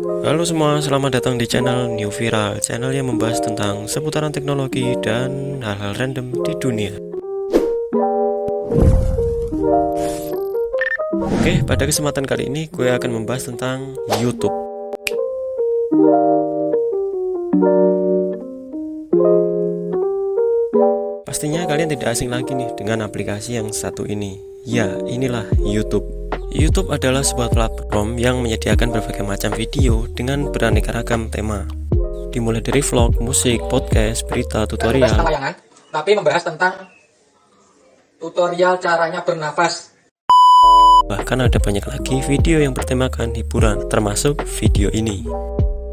Halo semua, selamat datang di channel New Viral, channel yang membahas tentang seputaran teknologi dan hal-hal random di dunia. Oke, pada kesempatan kali ini gue akan membahas tentang YouTube. Pastinya kalian tidak asing lagi nih dengan aplikasi yang satu ini. Ya, inilah YouTube. YouTube adalah sebuah platform yang menyediakan berbagai macam video dengan beraneka ragam tema. Dimulai dari vlog, musik, podcast, berita, tutorial. Tentang layangan, tapi membahas tentang tutorial caranya bernafas. Bahkan ada banyak lagi video yang bertemakan hiburan, termasuk video ini.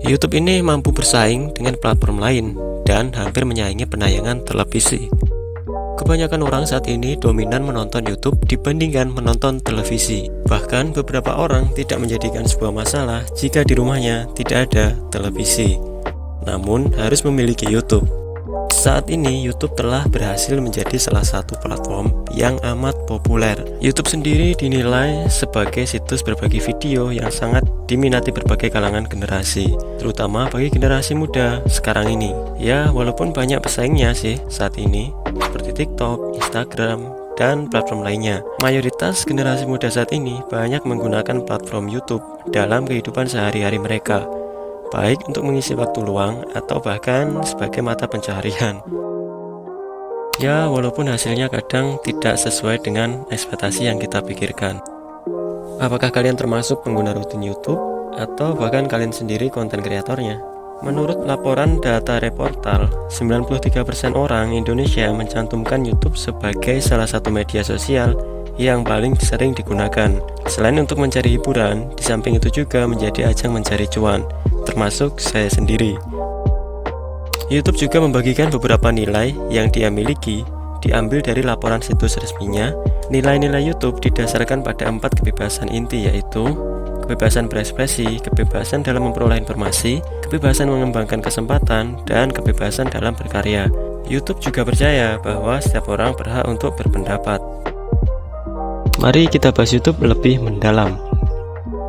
YouTube ini mampu bersaing dengan platform lain dan hampir menyaingi penayangan televisi. Kebanyakan orang saat ini dominan menonton YouTube dibandingkan menonton televisi. Bahkan beberapa orang tidak menjadikan sebuah masalah jika di rumahnya tidak ada televisi, namun harus memiliki YouTube. Saat ini YouTube telah berhasil menjadi salah satu platform yang amat populer. YouTube sendiri dinilai sebagai situs berbagi video yang sangat diminati berbagai kalangan generasi, terutama bagi generasi muda sekarang ini. Ya, walaupun banyak pesaingnya sih saat ini, seperti TikTok, Instagram, dan platform lainnya. Mayoritas generasi muda saat ini banyak menggunakan platform YouTube dalam kehidupan sehari-hari mereka, baik untuk mengisi waktu luang atau bahkan sebagai mata pencaharian. Ya, walaupun hasilnya kadang tidak sesuai dengan ekspektasi yang kita pikirkan. Apakah kalian termasuk pengguna rutin YouTube atau bahkan kalian sendiri konten kreatornya? Menurut laporan data Reportal, 93% orang Indonesia mencantumkan YouTube sebagai salah satu media sosial yang paling sering digunakan. Selain untuk mencari hiburan, di samping itu juga menjadi ajang mencari cuan, termasuk saya sendiri. YouTube juga membagikan beberapa nilai yang dia miliki, diambil dari laporan situs resminya. Nilai-nilai YouTube didasarkan pada 4 kebebasan inti, yaitu kebebasan berekspresi, kebebasan dalam memperoleh informasi, kebebasan mengembangkan kesempatan, dan kebebasan dalam berkarya. YouTube juga percaya bahwa setiap orang berhak untuk berpendapat. Mari kita bahas YouTube lebih mendalam.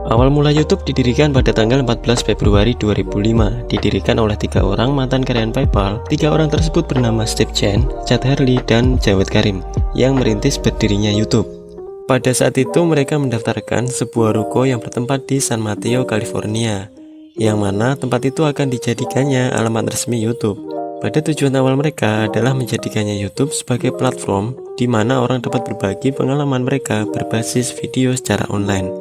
Awal mula YouTube didirikan pada tanggal 14 Februari 2005, didirikan oleh 3 orang mantan karyawan PayPal. 3 orang tersebut bernama Steve Chen, Chad Hurley, dan Jawed Karim, yang merintis berdirinya YouTube. Pada saat itu mereka mendaftarkan sebuah ruko yang bertempat di San Mateo, California, yang mana tempat itu akan dijadikannya alamat resmi YouTube. Pada tujuan awal mereka adalah menjadikannya YouTube sebagai platform di mana orang dapat berbagi pengalaman mereka berbasis video secara online.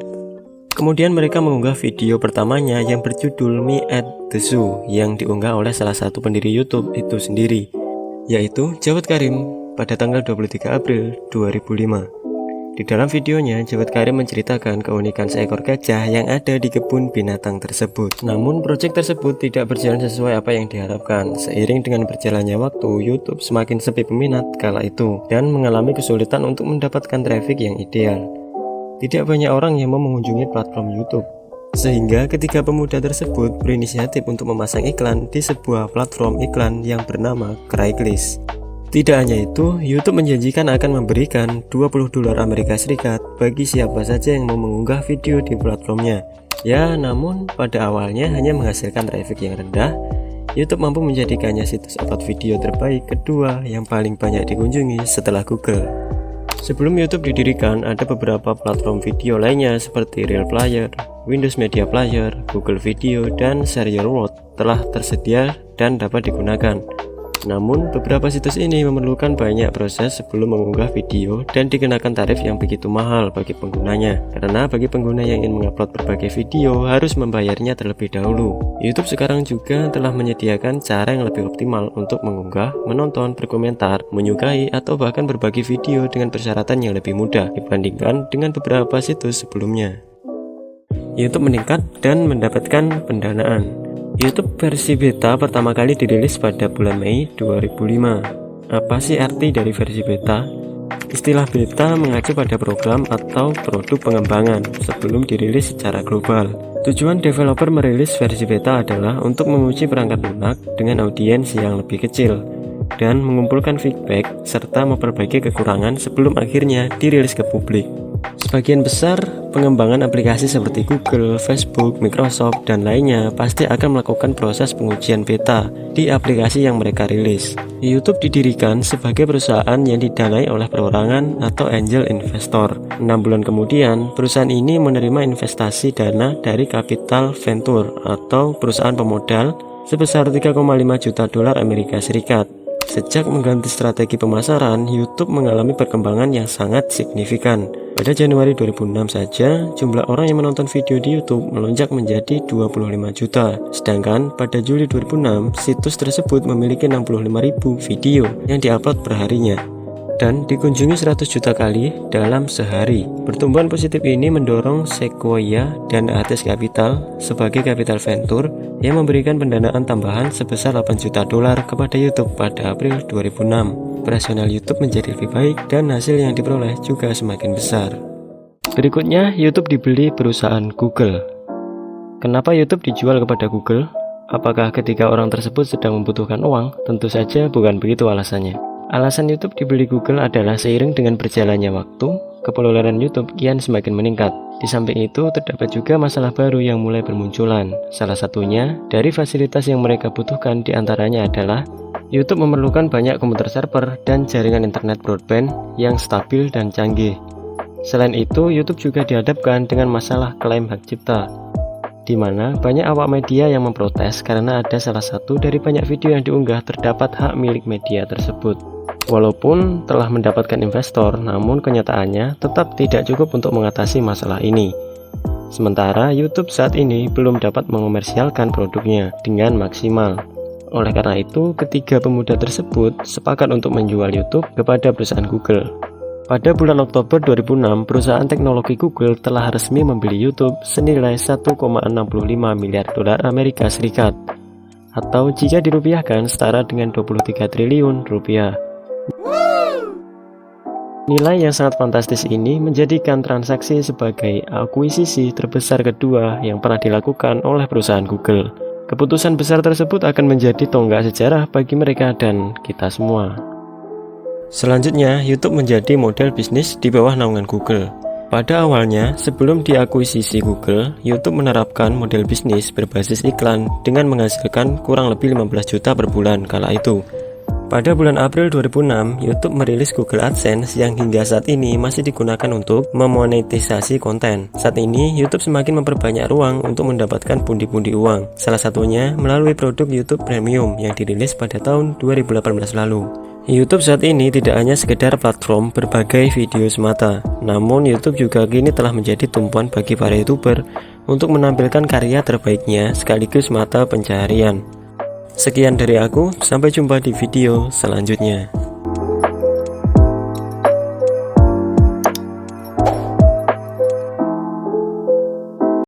Kemudian mereka mengunggah video pertamanya yang berjudul Me at the Zoo, yang diunggah oleh salah satu pendiri YouTube itu sendiri, yaitu Jawed Karim pada tanggal 23 April 2005. Di dalam videonya, Jawed Karim menceritakan keunikan seekor gajah yang ada di kebun binatang tersebut. Namun, proyek tersebut tidak berjalan sesuai apa yang diharapkan. Seiring dengan berjalannya waktu, YouTube semakin sepi peminat kala itu dan mengalami kesulitan untuk mendapatkan traffic yang ideal. Tidak banyak orang yang mau mengunjungi platform YouTube, sehingga ketiga pemuda tersebut berinisiatif untuk memasang iklan di sebuah platform iklan yang bernama Craigslist. Tidak hanya itu, YouTube menjanjikan akan memberikan $20 Amerika Serikat bagi siapa saja yang mau mengunggah video di platformnya. Ya, namun pada awalnya hanya menghasilkan traffic yang rendah. YouTube mampu menjadikannya situs upload video terbaik kedua yang paling banyak dikunjungi setelah Google. Sebelum YouTube didirikan, ada beberapa platform video lainnya seperti Real Player, Windows Media Player, Google Video, dan Serial World telah tersedia dan dapat digunakan. Namun, beberapa situs ini memerlukan banyak proses sebelum mengunggah video dan dikenakan tarif yang begitu mahal bagi penggunanya. Karena bagi pengguna yang ingin mengupload berbagai video harus membayarnya terlebih dahulu. YouTube sekarang juga telah menyediakan cara yang lebih optimal untuk mengunggah, menonton, berkomentar, menyukai, atau bahkan berbagi video dengan persyaratan yang lebih mudah dibandingkan dengan beberapa situs sebelumnya. YouTube meningkat dan mendapatkan pendanaan. YouTube versi beta pertama kali dirilis pada bulan Mei 2005. Apa sih arti dari versi beta? Istilah beta mengacu pada program atau produk pengembangan sebelum dirilis secara global. Tujuan developer merilis versi beta adalah untuk menguji perangkat lunak dengan audiens yang lebih kecil dan mengumpulkan feedback serta memperbaiki kekurangan sebelum akhirnya dirilis ke publik. Sebagian besar pengembangan aplikasi seperti Google, Facebook, Microsoft, dan lainnya pasti akan melakukan proses pengujian beta di aplikasi yang mereka rilis. YouTube didirikan sebagai perusahaan yang didanai oleh perorangan atau angel investor. 6 bulan kemudian, perusahaan ini menerima investasi dana dari Capital Venture atau perusahaan pemodal sebesar 3,5 juta dolar Amerika Serikat. Sejak mengganti strategi pemasaran, YouTube mengalami perkembangan yang sangat signifikan. Pada Januari 2006 saja, jumlah orang yang menonton video di YouTube melonjak menjadi 25 juta. Sedangkan pada Juli 2006, situs tersebut memiliki 65.000 video yang diupload perharinya dan dikunjungi 100 juta kali dalam sehari. Pertumbuhan positif ini mendorong Sequoia dan Ates Capital sebagai capital venture yang memberikan pendanaan tambahan sebesar 8 juta dolar kepada YouTube pada April 2006. Operasional YouTube menjadi lebih baik dan hasil yang diperoleh juga semakin besar. Berikutnya, YouTube dibeli perusahaan Google. Kenapa YouTube dijual kepada Google? Apakah ketika orang tersebut sedang membutuhkan uang? Tentu saja bukan begitu alasannya. Alasan YouTube dibeli Google adalah seiring dengan berjalannya waktu, kepopuleran YouTube kian semakin meningkat. Di samping itu, terdapat juga masalah baru yang mulai bermunculan. Salah satunya, dari fasilitas yang mereka butuhkan diantaranya adalah YouTube memerlukan banyak komputer server dan jaringan internet broadband yang stabil dan canggih. Selain itu, YouTube juga dihadapkan dengan masalah klaim hak cipta, di mana banyak awak media yang memprotes karena ada salah satu dari banyak video yang diunggah terdapat hak milik media tersebut. Walaupun telah mendapatkan investor, namun kenyataannya tetap tidak cukup untuk mengatasi masalah ini. Sementara YouTube saat ini belum dapat mengomersialkan produknya dengan maksimal. Oleh karena itu, ketiga pemuda tersebut sepakat untuk menjual YouTube kepada perusahaan Google. Pada bulan Oktober 2006, perusahaan teknologi Google telah resmi membeli YouTube senilai 1,65 miliar dolar Amerika Serikat, atau jika dirupiahkan setara dengan 23 triliun rupiah. Nilai yang sangat fantastis ini menjadikan transaksi sebagai akuisisi terbesar kedua yang pernah dilakukan oleh perusahaan Google. Keputusan besar tersebut akan menjadi tonggak sejarah bagi mereka dan kita semua. Selanjutnya, YouTube menjadi model bisnis di bawah naungan Google. Pada awalnya, sebelum diakuisisi Google, YouTube menerapkan model bisnis berbasis iklan dengan menghasilkan kurang lebih 15 juta per bulan kala itu. Pada bulan April 2006, YouTube merilis Google AdSense yang hingga saat ini masih digunakan untuk memonetisasi konten. Saat ini, YouTube semakin memperbanyak ruang untuk mendapatkan pundi-pundi uang. Salah satunya melalui produk YouTube Premium yang dirilis pada tahun 2018 lalu. YouTube saat ini tidak hanya sekedar platform berbagai video semata, namun YouTube juga kini telah menjadi tumpuan bagi para YouTuber untuk menampilkan karya terbaiknya sekaligus mata pencaharian. Sekian dari aku, sampai jumpa di video selanjutnya.